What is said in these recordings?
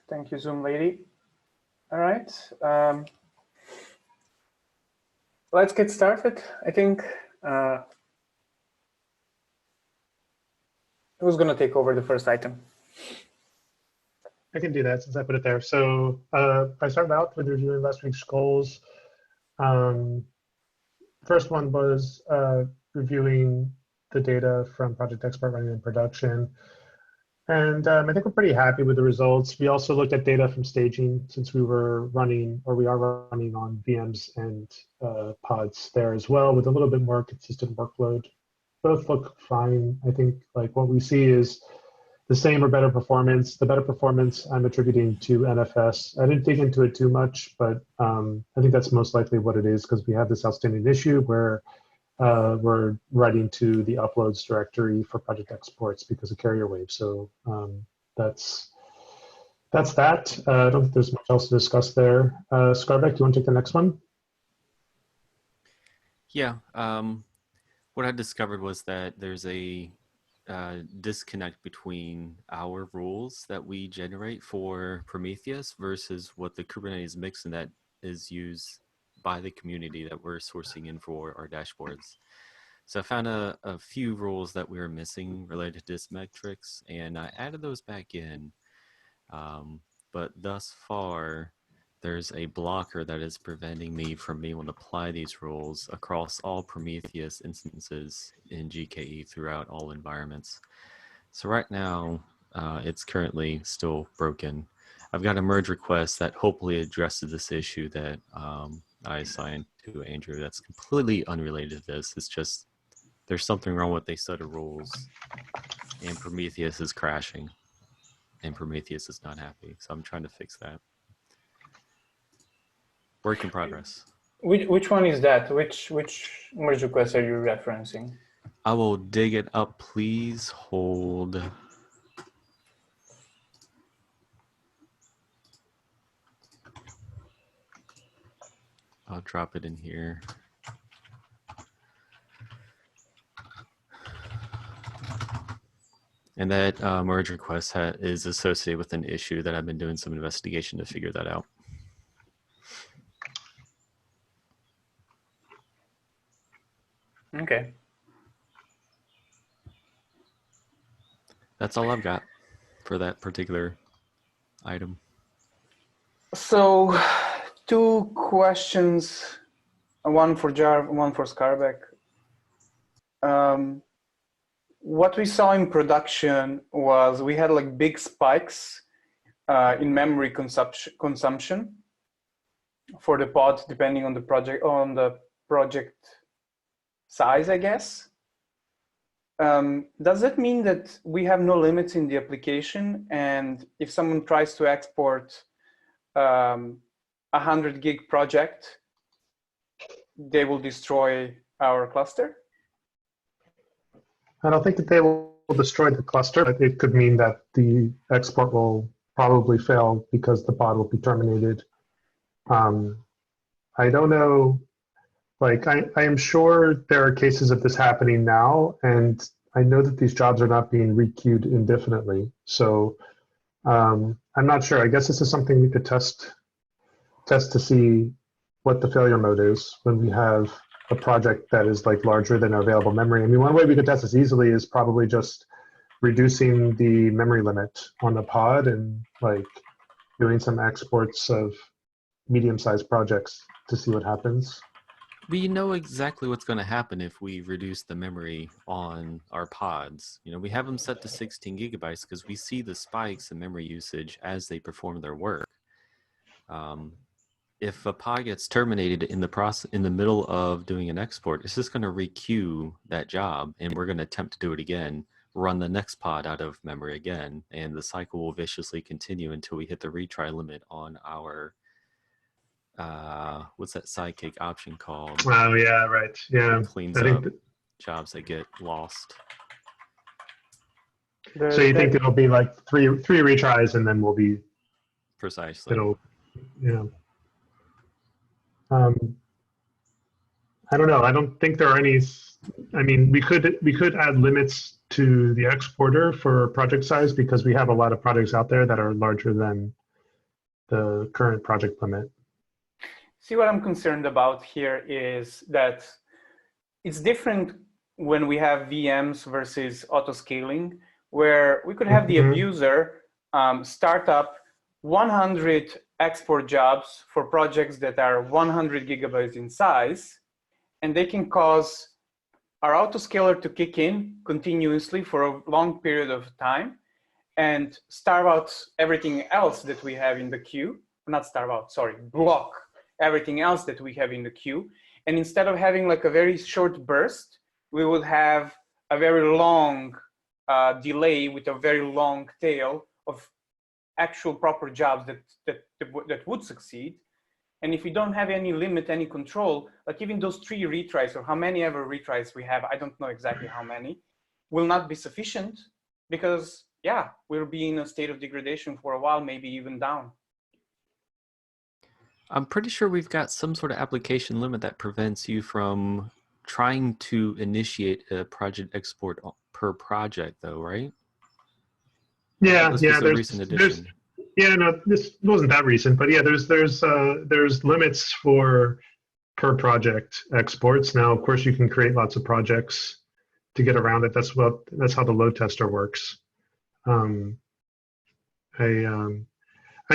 Thank you, Zoom lady. All right. Let's get started. I think who's going to take over the first item? I can do that since I put it there. So I started out with reviewing last week's goals. First one was reviewing the data from Project Export running in production. And I think we're pretty happy with the results. We also looked at data from staging since we were running, or we are running on VMs and pods there as well with a little bit more consistent workload. Both look fine. I think like what we see is the same or better performance. The better performance I'm attributing to NFS. I didn't dig into it too much, but I think that's most likely what it is because we have this outstanding issue where we're writing to the uploads directory for project exports because of carrier wave. So that's that. I don't think there's much else to discuss there. Skarbek, do you want to take the next one? Yeah. What I discovered was that there's a disconnect between our rules that we generate for Prometheus versus what the Kubernetes mix and that is used by the community that we're sourcing in for our dashboards. So I found a few rules that we were missing related to disk metrics, and I added those back in. But thus far, there's a blocker that is preventing me from being able to apply these rules across all Prometheus instances in GKE throughout all environments. So right now, it's currently still broken. I've got a merge request that hopefully addresses this issue that I assigned to Andrew that's completely unrelated to this. It's just there's something wrong with a set of rules and Prometheus is crashing and Prometheus is not happy. So I'm trying to fix that. Work in progress. Which one is that? Which merge request are you referencing? I will dig it up. Please hold. I'll drop it in here. And that merge request is associated with an issue that I've been doing some investigation to figure that out. Okay. That's all I've got for that particular item. So, two questions, one for Jar, one for Skarbek. What we saw in production was we had like big spikes in memory consumption for the pod, depending on the project size, I guess. Does that mean that we have no limits in the application? And if someone tries to export 100 gig project, they will destroy our cluster? I don't think that they will destroy the cluster, but it could mean that the export will probably fail because the pod will be terminated. I don't know, like I am sure there are cases of this happening now, and I know that these jobs are not being requeued indefinitely. So I'm not sure. I guess this is something we could test to see what the failure mode is when we have a project that is like larger than our available memory. I mean, one way we could test this easily is probably just reducing the memory limit on the pod and like doing some exports of medium-sized projects to see what happens. We know exactly what's going to happen if we reduce the memory on our pods. You know, we have them set to 16 gigabytes because we see the spikes in memory usage as they perform their work. If a pod gets terminated in the middle of doing an export, it's just going to requeue that job, and we're going to attempt to do it again, run the next pod out of memory again, and the cycle will viciously continue until we hit the retry limit on our what's that Sidekick option called? Oh yeah, right. Yeah. It cleans up jobs that get lost. So you think it'll be like three retries and then we'll be precisely. It'll, you know. I don't know. I don't think there are any. I mean, we could add limits to the exporter for project size because we have a lot of projects out there that are larger than the current project limit. See, what I'm concerned about here is that it's different when we have VMs versus auto-scaling, where we could have the abuser start up 100 export jobs for projects that are 100 gigabytes in size, and they can cause our autoscaler to kick in continuously for a long period of time and starve out everything else that we have in the queue. Not starve out, sorry, block everything else that we have in the queue. And instead of having like a very short burst, we would have a very long delay with a very long tail of actual proper jobs that would succeed. And if we don't have any limit, any control, like even those 3 retries or how many ever retries we have, I don't know exactly how many, will not be sufficient because, yeah, we'll be in a state of degradation for a while, maybe even down. I'm pretty sure we've got some sort of application limit that prevents you from trying to initiate a project export per project, though, right? Yeah, This yeah. was a recent addition. Yeah, no, this wasn't that recent, but yeah, there's limits for per project exports. Now, of course, you can create lots of projects to get around it. That's how the load tester works. I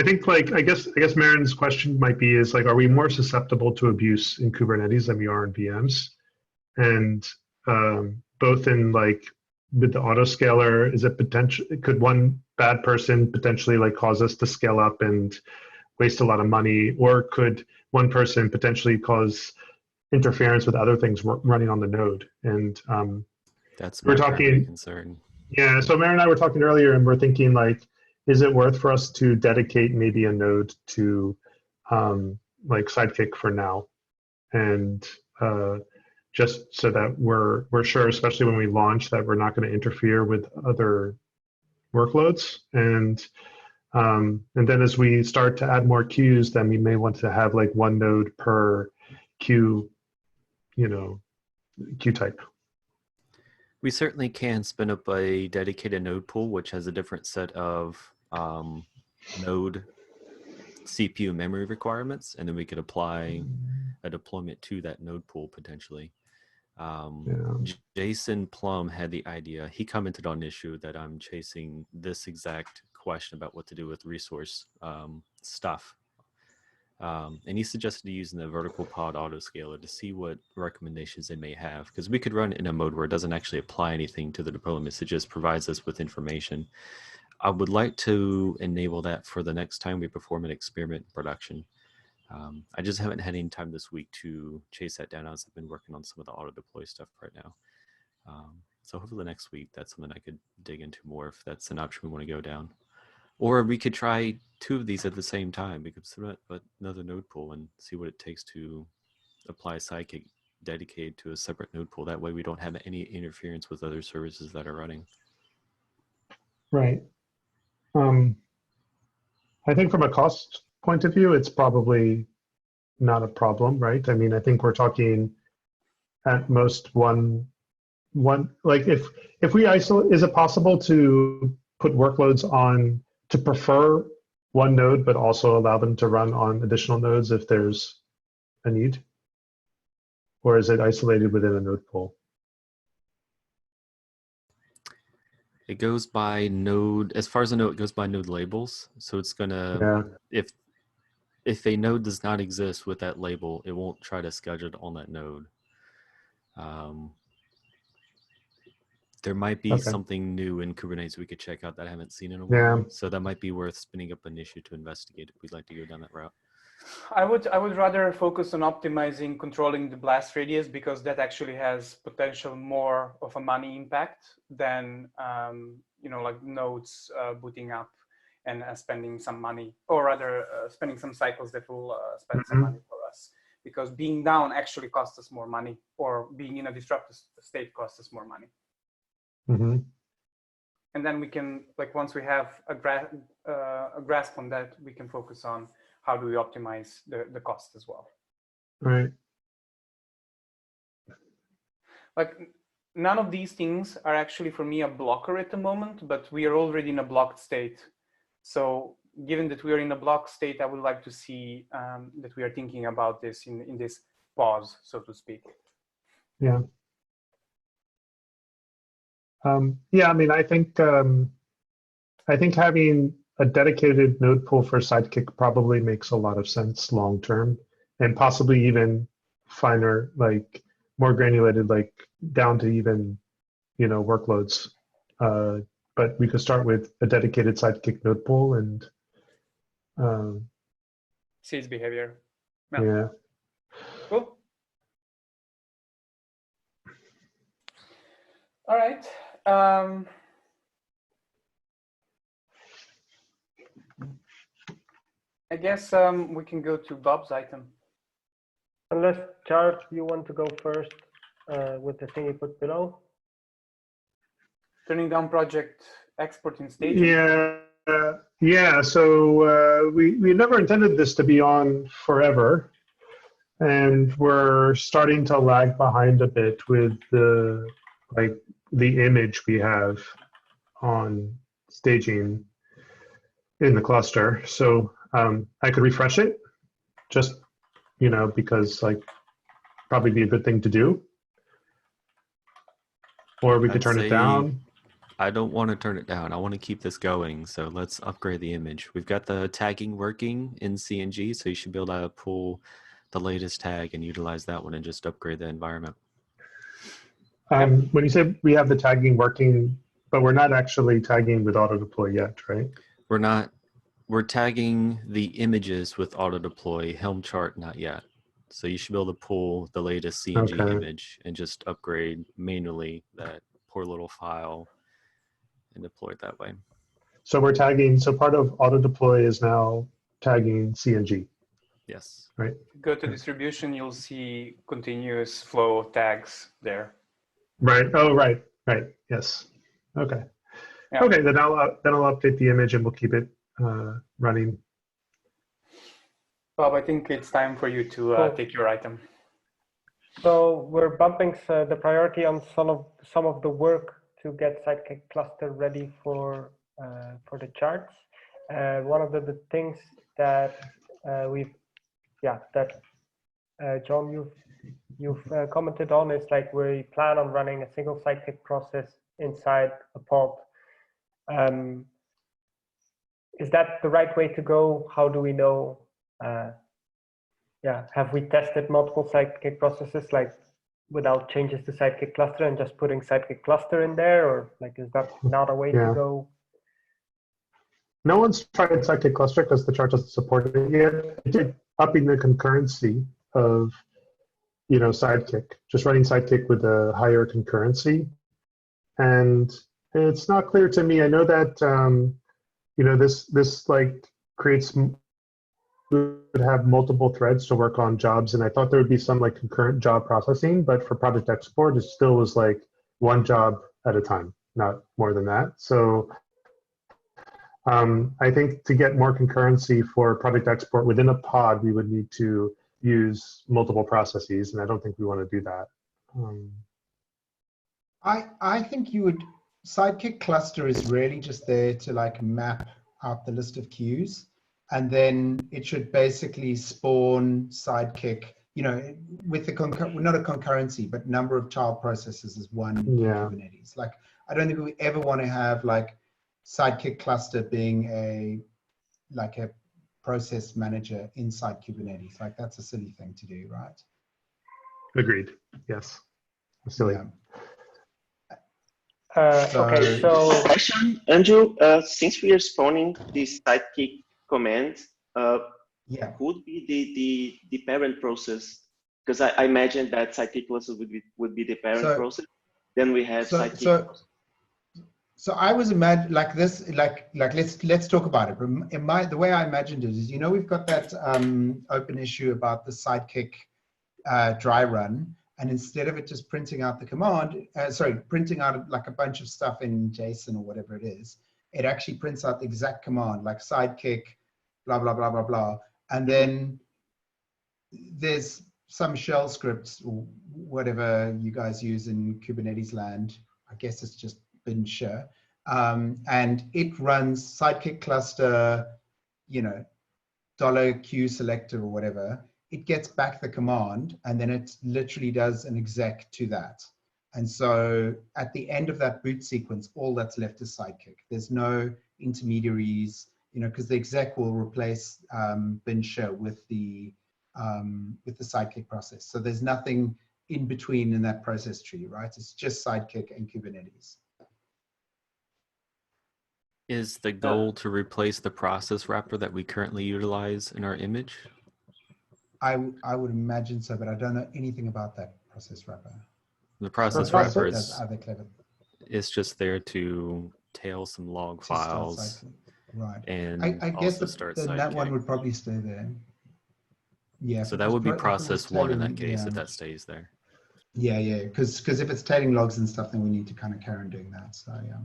think I guess Marin's question might be is like, are we more susceptible to abuse in Kubernetes than we are in VMs? And both in like with the autoscaler, is it could one bad person potentially like cause us to scale up and waste a lot of money, or could one person potentially cause interference with other things running on the node? And that's we're my talking primary concern. Yeah, so Marin and I were talking earlier, and we're thinking like, is it worth for us to dedicate maybe a node to like Sidekick for now, and just so that we're sure, especially when we launch, that we're not going to interfere with other workloads, and then as we start to add more queues, then we may want to have like one node per queue, queue type. We certainly can spin up a dedicated node pool, which has a different set of node CPU memory requirements, and then we could apply a deployment to that node pool potentially. Jason Plum had the idea. He commented on an issue that I'm chasing this exact question about what to do with resource stuff. And he suggested using the vertical pod autoscaler to see what recommendations they may have, because we could run it in a mode where it doesn't actually apply anything to the deployments. It just provides us with information. I would like to enable that for the next time we perform an experiment in production. I just haven't had any time this week to chase that down, as I've been working on some of the auto deploy stuff right now. So hopefully next week that's something I could dig into more if that's an option we want to go down. Or we could try 2 of these at the same time. We could submit another node pool and see what it takes to apply Sidekick dedicated to a separate node pool. That way we don't have any interference with other services that are running. Right. I think from a cost point of view, it's probably not a problem, right? I mean, I think we're talking at most one like if we isolate, is it possible to put workloads on to prefer one node, but also allow them to run on additional nodes if there's a need? Or is it isolated within a node pool? It goes by node, as far as I know, it goes by node labels. So it's gonna, if a node does not exist with that label, it won't try to schedule it on that node. There might be something new in Kubernetes we could check out that I haven't seen in a while. Yeah. So that might be worth spinning up an issue to investigate if we'd like to go down that route. I would rather focus on optimizing, controlling the blast radius, because that actually has potential more of a money impact than like nodes booting up and spending some money, or rather spending some cycles that will spend some money for us. Because being down actually costs us more money, or being in a disrupted state costs us more money. And then we can, like, once we have a grasp on that, we can focus on how do we optimize the cost as well. Right. Like, none of these things are actually for me a blocker at the moment, but we are already in a blocked state. So given that we are in a block state, I would like to see that we are thinking about this in this pause, so to speak. Yeah. Yeah, I mean, I think having a dedicated node pool for Sidekick probably makes a lot of sense long term, and possibly even finer, like more granulated, like down to even, you know, workloads. But we could start with a dedicated Sidekick node pool and See its behavior. yeah. Cool. All right. I guess we can go to Bob's item. Unless, Charles, you want to go first with the thing you put below? Turning down project export in staging. Yeah. So we never intended this to be on forever, and we're starting to lag behind a bit with the image we have on staging in the cluster. So I could refresh it, just, you know, because like probably be a good thing to do, or we could turn it down. I don't want to turn it down. I want to keep this going. So let's upgrade the image. We've got the tagging working in CNG, so you should be able to pull the latest tag and utilize that one and just upgrade the environment. When you say we have the tagging working, but we're not actually tagging with auto deploy yet, right? We're not. We're tagging the images with auto deploy. Helm chart not yet. So you should be able to pull the latest CNG image and just upgrade manually that poor little file and deploy it that way. So we're tagging. So part of auto deploy is now tagging CNG. Yes. Right. Go to distribution, you'll see continuous flow tags there. Right. Oh, right. Right. Yes. Okay. Yeah. Okay. Then I'll update the image and we'll keep it running. Bob, I think it's time for you to take your item. So we're bumping the priority on some of the work to get Sidekick cluster ready for the charts. One of the things that John, you've commented on is like we plan on running a single Sidekick process inside a pod. Is that the right way to go? How do we know? Have we tested multiple Sidekick processes like without changes to Sidekick cluster and just putting Sidekick cluster in there, or like is that not a way to go? No one's tried Sidekick cluster because the chart doesn't support it yet. It did upping the concurrency of, you know, Sidekick, just running Sidekick with a higher concurrency, and it's not clear to me. I know that you know, this like creates, would have multiple threads to work on jobs, and I thought there would be some like concurrent job processing, but for project export it still was like one job at a time, not more than that. So I think to get more concurrency for project export within a pod, we would need to use multiple processes, and I don't think we want to do that. I think you would, Sidekick cluster is really just there to like map out the list of queues, and then it should basically spawn Sidekick, you know, with the not a concurrency, but number of child processes is one in Kubernetes. Like, I don't think we ever want to have like Sidekick cluster being a process manager inside Kubernetes. Like, that's a silly thing to do, right? Agreed. Yes. Silly. Yeah. Okay, so question, Andrew, since we are spawning this sidekick command, could be the parent process, because I imagine that sidekick cluster would be the parent process. Then we have sidekick. So I was imagining like this, let's talk about it. The way I imagined it is, you know, we've got that open issue about the sidekick dry run. And instead of it just printing out the command, printing out like a bunch of stuff in JSON or whatever it is, it actually prints out the exact command, like sidekick, blah, blah, blah, blah, blah. And then there's some shell scripts or whatever you guys use in Kubernetes land. I guess it's just bin share. And it runs sidekick cluster you know, $Q selector or whatever, it gets back the command and then it literally does an exec to that. And so at the end of that boot sequence, all that's left is Sidekick. There's no intermediaries, you know, because the exec will replace bin share with the Sidekick process. So there's nothing in between in that process tree, right? It's just Sidekick and Kubernetes. Is the goal to replace the process wrapper that we currently utilize in our image? I would imagine so, but I don't know anything about that process wrapper. The process wrapper is just there to tail some log files. Right. And I guess that one Sidekick. would probably stay there. Yeah. So that would be process one in that case, if that stays there. Yeah, yeah. Because if it's tailing logs and stuff, then we need to kind of carry on doing that. So yeah.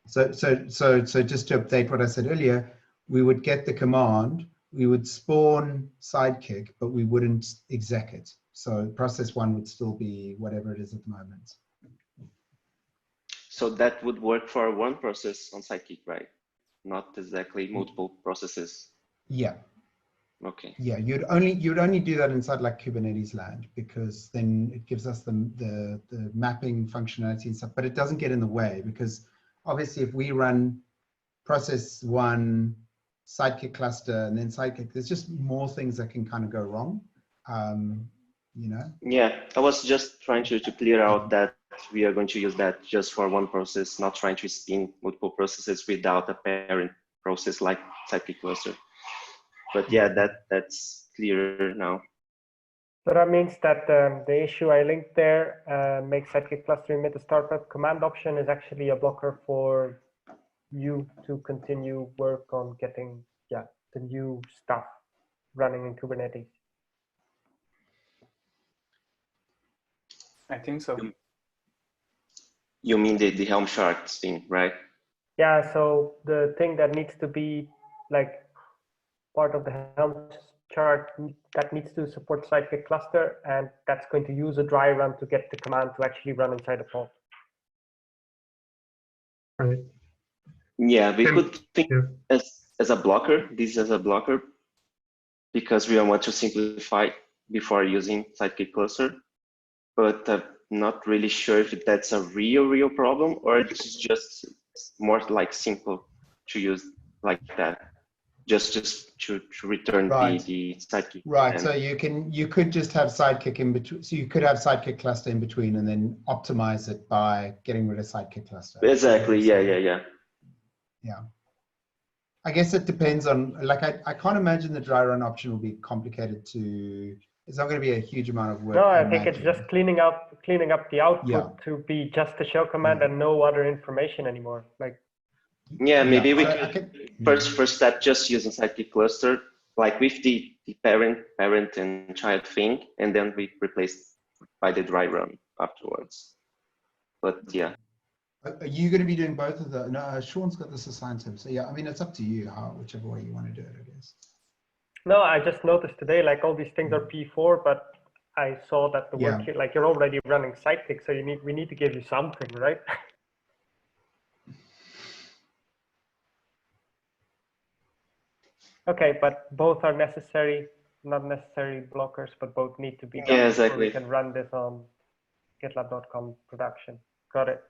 So just to update what I said earlier, we would get the command, we would spawn Sidekick, but we wouldn't exec it. So process one would still be whatever it is at the moment. So that would work for one process on Sidekick, right? Not exactly multiple processes. Yeah. Okay. Yeah, you'd only do that inside like Kubernetes land, because then it gives us the mapping functionality and stuff, but it doesn't get in the way, because obviously if we run process one, Sidekick cluster, and then Sidekick, there's just more things that can kind of go wrong, you know? Yeah, I was just trying to clear out that we are going to use that just for one process, not trying to spin multiple processes without a parent process like Sidekick cluster. But yeah, that's clearer now. So that means that the issue I linked there, make Sidekick cluster emit a startup command option, is actually a blocker for you to continue work on getting the new stuff running in Kubernetes. I think so. You mean the Helm charts thing, right? Yeah, so the thing that needs to be like part of the Helm chart that needs to support Sidekick cluster, and that's going to use a dry run to get the command to actually run inside a pod. Right. Yeah, we could think as a blocker, this as a blocker, because we want to simplify before using Sidekick cluster, but not really sure if that's a real problem, or it's just more like simple to use like that. Just to return the Sidekick. Right. So you could just have Sidekick in between. So you could have Sidekick cluster in between, and then optimize it by getting rid of Sidekick cluster. Exactly. Yeah. I guess it depends on, like, I can't imagine the dry run option will be complicated to. It's not going to be a huge amount of work. No, I think it's just cleaning up the output to be just the shell command and no other information anymore. Like. Yeah, maybe we could first step just using Sidekick cluster, like with the parent and child thing, and then we replace by the dry run afterwards. But yeah. Are you going to be doing both of the? No, Sean's got this assigned to him. So yeah, I mean, it's up to you whichever way you want to do it, I guess. No, I just noticed today, like all these things are P4, but I saw that the work here, like you're already running Sidekick, so we need to give you something, right? Okay, but both are necessary, not necessary blockers, but both need to be done. Yeah, exactly. We can run this on GitLab.com production. Got it.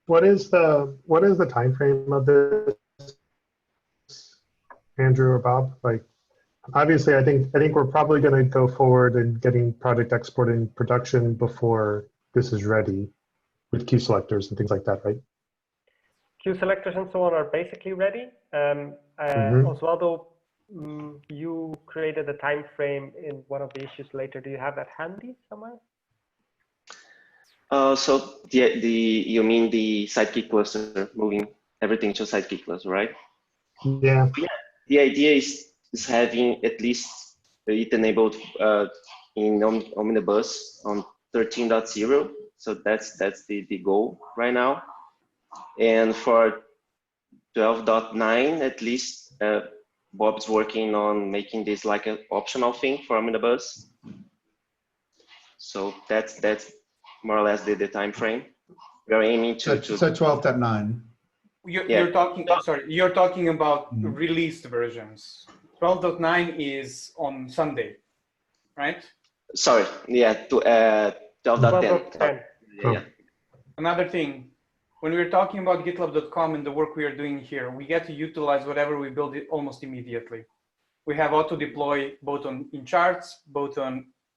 What is the time frame of this, Andrew or Bob? Like, obviously, I think we're probably going to go forward and getting project export in production before this is ready with queue selectors and things like that, right? Queue selectors and so on are basically ready. Osvaldo, you created a time frame in one of the issues later. Do you have that handy somewhere? So you mean the Sidekick cluster, moving everything to Sidekick cluster, right? Yeah. The idea is having at least it enabled in Omnibus on 13.0. So that's the goal right now. And for 12.9, at least, Bob's working on making this like an optional thing for Omnibus. So that's more or less the time frame. we're aiming to. So 12.9. You're talking. Sorry, you're talking about released versions. 12.9 is on Sunday, right? Sorry, yeah, to 12.10. Yeah. Another thing, when we're talking about GitLab.com and the work we are doing here, we get to utilize whatever we build it almost immediately. We have auto deploy both in charts,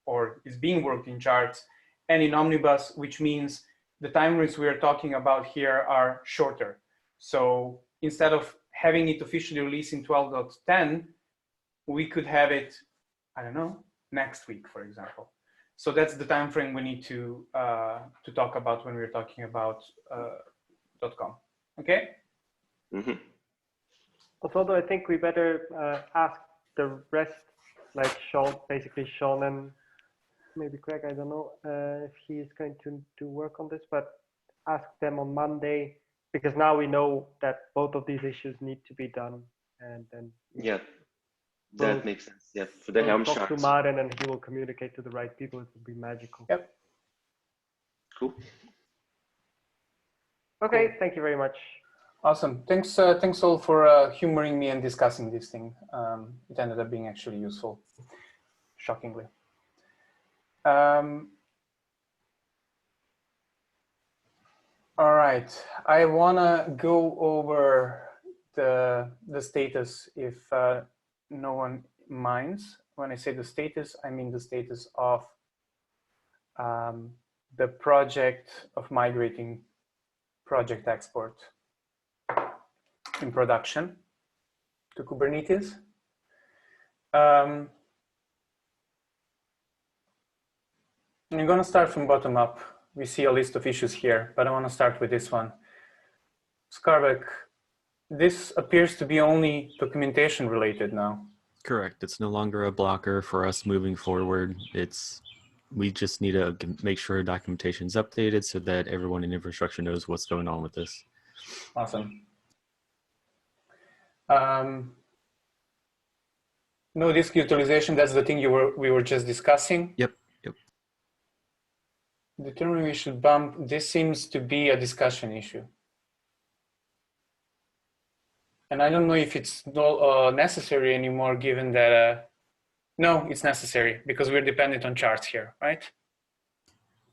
or is being worked in charts and in Omnibus, which means the timelines we are talking about here are shorter. So instead of having it officially released in 12.10, we could have it, I don't know, next week, for example. So that's the time frame we need to talk about when we're talking about .com. Okay. Mm-hmm. Also, I think we better ask the rest, like Sean and maybe Craig. I don't know if he's going to work on this, but ask them on Monday, because now we know that both of these issues need to be done, and then that makes sense. Yeah, for the Helm talk chart. to Maren and he will communicate to the right people. It will be magical. Yep. Cool. Okay, cool. Thank you very much. Awesome. Thanks all for humoring me and discussing this thing. It ended up being actually useful, shockingly. All right, I wanna go over the status if no one minds. When I say the status, I mean the status of the project of migrating project export in production to Kubernetes. I'm going to start from bottom up. We see a list of issues here, but I want to start with this one. Skarbek, this appears to be only documentation related now. Correct. It's no longer a blocker for us moving forward. We just need to make sure documentation is updated so that everyone in infrastructure knows what's going on with this. Awesome. No disk utilization, that's the thing we were just discussing. Yep. Determine we should bump. This seems to be a discussion issue. And I don't know if it's necessary anymore, given that, no, it's necessary because we're dependent on charts here, right?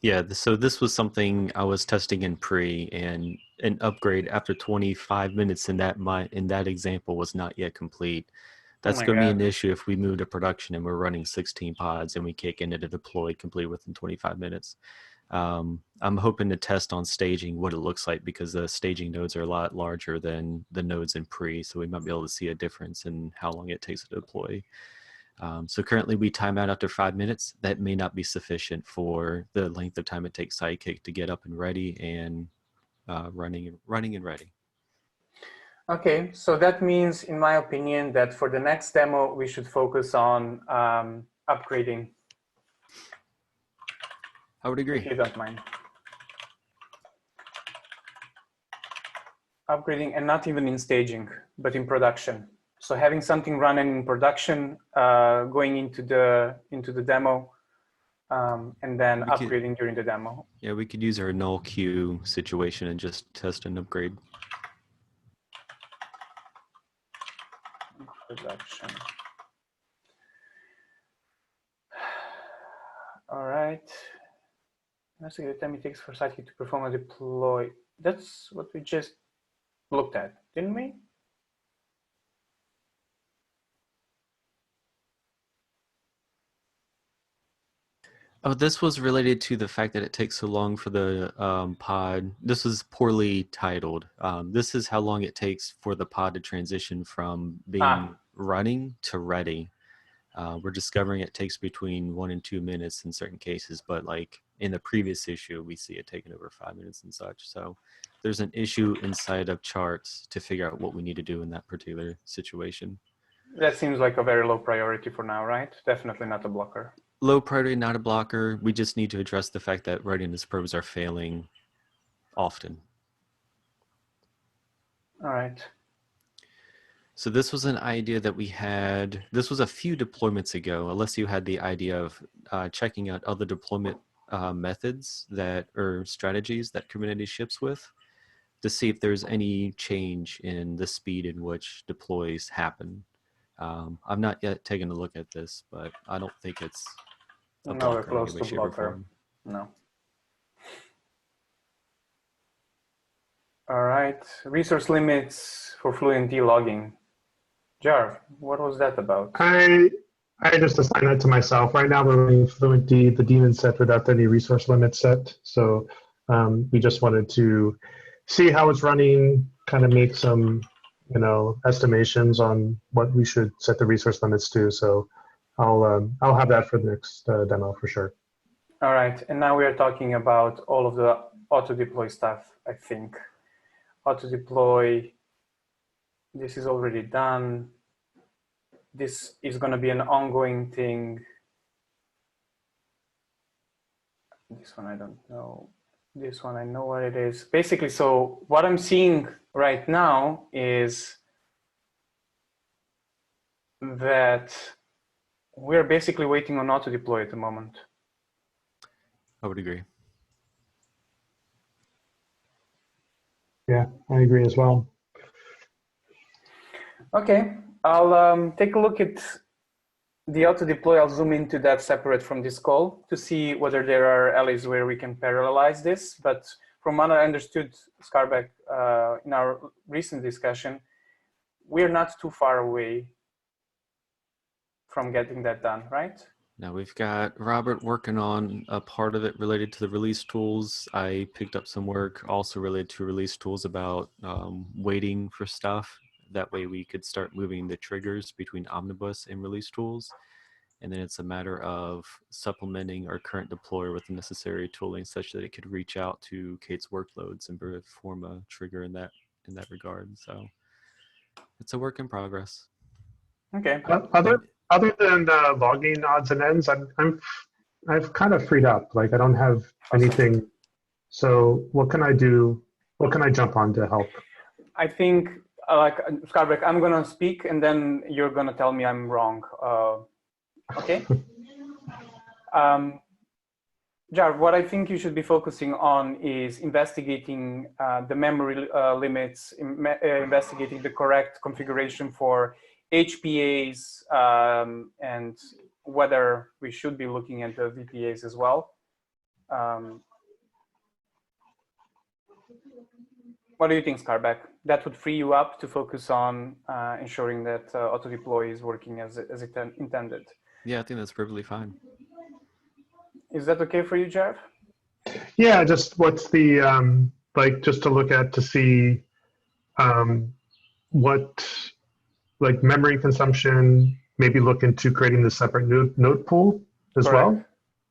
Yeah, so this was something I was testing in pre, and an upgrade after 25 minutes in that example was not yet complete. That's going to be an issue if we move to production and we're running 16 pods and we can't get into deploy complete within 25 minutes. I'm hoping to test on staging what it looks like, because the staging nodes are a lot larger than the nodes in pre, so we might be able to see a difference in how long it takes to deploy. So currently we time out after 5 minutes. That may not be sufficient for the length of time it takes Sidekick to get up and ready and running and ready. Okay, so that means, in my opinion, that for the next demo, we should focus on upgrading. I would agree. If you don't mind. Upgrading, and not even in staging, but in production. So having something running in production, going into the demo, and then upgrading during the demo. Yeah, we could use our null queue situation and just test an upgrade. Production. All right. That's the time it takes for Sidekick to perform a deploy. That's what we just looked at, didn't we? Oh, this was related to the fact that it takes so long for the pod. This was poorly titled. This is how long it takes for the pod to transition from being running to ready. We're discovering it takes between 1 and 2 minutes in certain cases, but like in the previous issue, we see it taking over 5 minutes and such. So there's an issue inside of charts to figure out what we need to do in that particular situation. That seems like a very low priority for now, right? Definitely not a blocker. Low priority, not a blocker. We just need to address the fact that readiness probes are failing often. All right. So this was an idea that we had, this was a few deployments ago, unless you had the idea of checking out other deployment methods that or strategies that Kubernetes ships with to see if there's any change in the speed in which deploys happen. I've not yet taken a look at this, but I don't think it's a Nowhere blocker in any close way, to shape, or blocker. form. No. All right. Resource limits for Fluent logging. Jar, what was that about? I just assigned that to myself. Right now we're running Fluent the daemon set without any resource limit set. So we just wanted to see how it's running, kind of make some, estimations on what we should set the resource limits to. So I'll have that for the next demo for sure. All right, and now we are talking about all of the auto deploy stuff, I think. Auto deploy, this is already done. This is going to be an ongoing thing. This one I don't know. This one I know what it is. Basically, so what I'm seeing right now is that we're basically waiting on auto deploy at the moment. I would agree. Yeah, I agree as well. Okay, I'll take a look at the auto deploy. I'll zoom into that separate from this call to see whether there are alleys where we can parallelize this. But from what I understood, Skarbek, in our recent discussion, we're not too far away from getting that done, right? Now we've got Robert working on a part of it related to the release tools. I picked up some work also related to release tools about waiting for stuff. That way we could start moving the triggers between Omnibus and release tools. And then it's a matter of supplementing our current deployer with the necessary tooling such that it could reach out to k8s workloads and perform a trigger in that regard. So it's a work in progress. Okay. Other than logging odds and ends, I've kind of freed up. Like I don't have anything. So what can I do? What can I jump on to help? I think, like Skarbek, I'm gonna speak and then you're gonna tell me I'm wrong. Okay. Jar, what I think you should be focusing on is investigating the memory limits, investigating the correct configuration for HPAs, and whether we should be looking at the VPAs as well. What do you think, Skarbek? That would free you up to focus on ensuring that auto deploy is working as it intended. Yeah, I think that's perfectly fine. Is that okay for you, Jeff? Yeah, just what's the, like just to look at to see what, like memory consumption, maybe look into creating the separate node pool as well?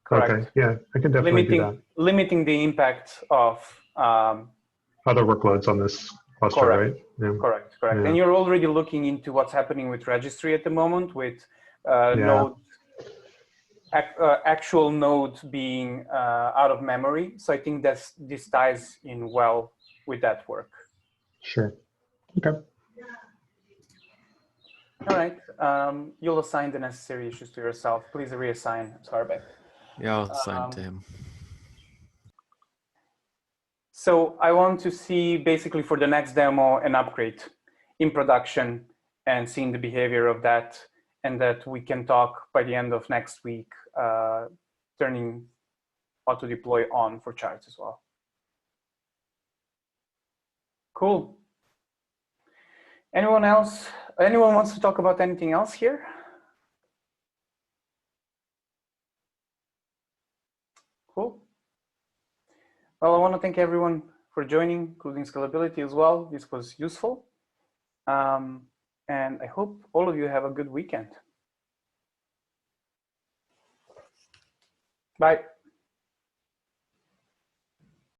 Correct. Okay, yeah, I can definitely do that. Limiting the impact of other workloads on this cluster, correct. right? Yeah. Correct. Yeah. And you're already looking into what's happening with registry at the moment with node, actual nodes being out of memory. So I think this ties in well with that work. Sure. Okay. All right. You'll assign the necessary issues to yourself. Please reassign Skarbek. Yeah, I'll assign it to him. So I want to see basically for the next demo an upgrade in production and seeing the behavior of that, and that we can talk by the end of next week, turning auto deploy on for charts as well. Cool. Anyone else? Anyone wants to talk about anything else here? Cool. Well, I want to thank everyone for joining, including Scalability as well. This was useful. And I hope all of you have a good weekend. Bye.